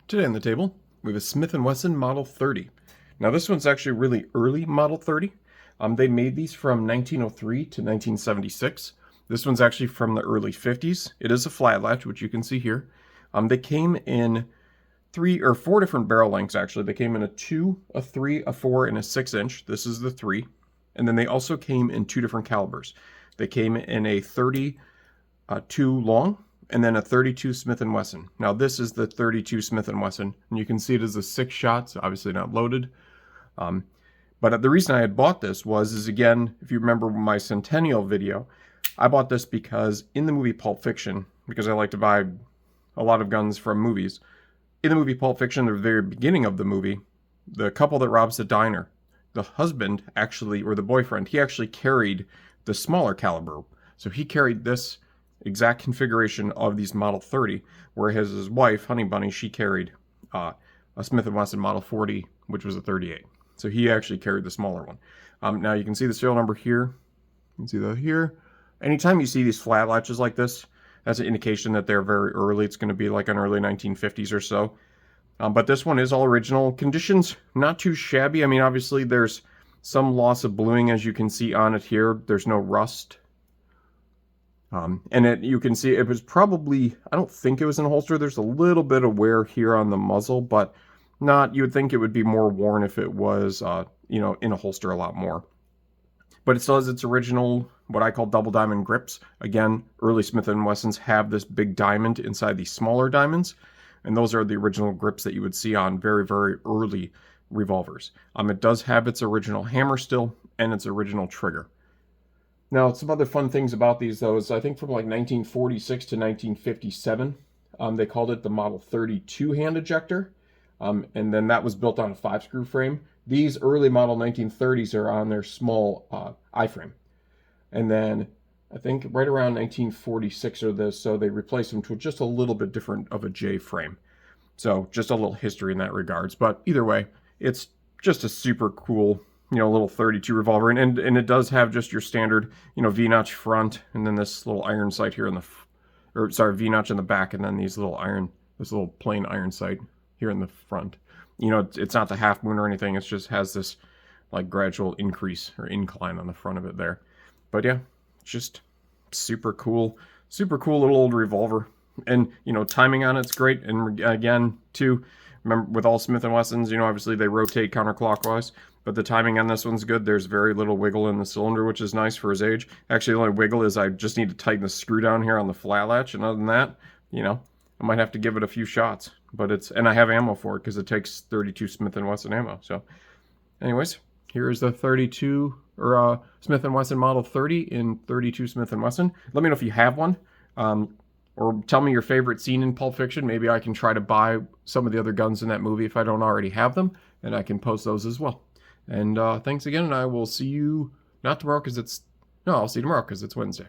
Today on the table, we have a Smith and Wesson Model 30. Now this one's actually really early Model 30. They made these from 1903 to 1976. This one's actually from the early 50s. It is a flat latch, which you can see here. They came in 3 or 4 different barrel lengths actually. They came in a 2, a 3, a 4, and a 6-inch. This is the 3. And then they also came in 2 different calibers. They came in a 32 long, and then a 32 Smith and Wesson. Now this is the 32 Smith and Wesson, and you can see it as a 6 shot, so obviously not loaded. But the reason I had bought this was again, if you remember my Centennial video, I bought this because in the movie Pulp Fiction, because I like to buy a lot of guns from movies, in the movie Pulp Fiction, the very beginning of the movie, the couple that robs the diner, the husband actually, or the boyfriend, he actually carried the smaller caliber. So he carried this exact configuration of these Model 30, whereas his wife, Honey Bunny, she carried a Smith & Wesson Model 40, which was a 38. So he actually carried the smaller one. Now you can see the serial number here. You can see that here. Anytime you see these flat latches like this, that's an indication that they're very early. It's going to be like an early 1950s or so. But this one is all original. Conditions, not too shabby. I mean, obviously there's some loss of bluing, as you can see on it here. There's no rust. And you can see it was probably, I don't think it was in a holster. There's a little bit of wear here on the muzzle, but not, you would think it would be more worn if it was, in a holster a lot more. But it still has its original, what I call double diamond grips. Again, early Smith & Wessons have this big diamond inside these smaller diamonds. And those are the original grips that you would see on very, very early revolvers. It does have its original hammer still and its original trigger. Now, some other fun things about these, though, is I think from like 1946 to 1957, they called it the Model 32 hand ejector, and then that was built on a 5-screw frame. These early Model 1930s are on their small I-frame. And then I think right around 1946 or this, so they replaced them to just a little bit different of a J-frame. So just a little history in that regards. But either way, it's just a super cool little 32 revolver, and it does have just your standard, V-notch front, and then this little iron sight here in the, V-notch in the back, and then this little plain iron sight here in the front. It's not the half moon or anything. It just has this like gradual increase or incline on the front of it there. But yeah, just super cool little old revolver, and timing on it's great. And again, too, remember with all Smith & Wessons, obviously they rotate counterclockwise. But the timing on this one's good. There's very little wiggle in the cylinder, which is nice for his age. Actually, the only wiggle is I just need to tighten the screw down here on the flat latch. And other than that, I might have to give it a few shots. And I have ammo for it because it takes 32 Smith & Wesson ammo. So anyways, here's the 32 or Smith & Wesson Model 30 in 32 Smith & Wesson. Let me know if you have one. Or tell me your favorite scene in Pulp Fiction. Maybe I can try to buy some of the other guns in that movie if I don't already have them. And I can post those as well. And thanks again, and I will see you, not tomorrow because I'll see you tomorrow because it's Wednesday.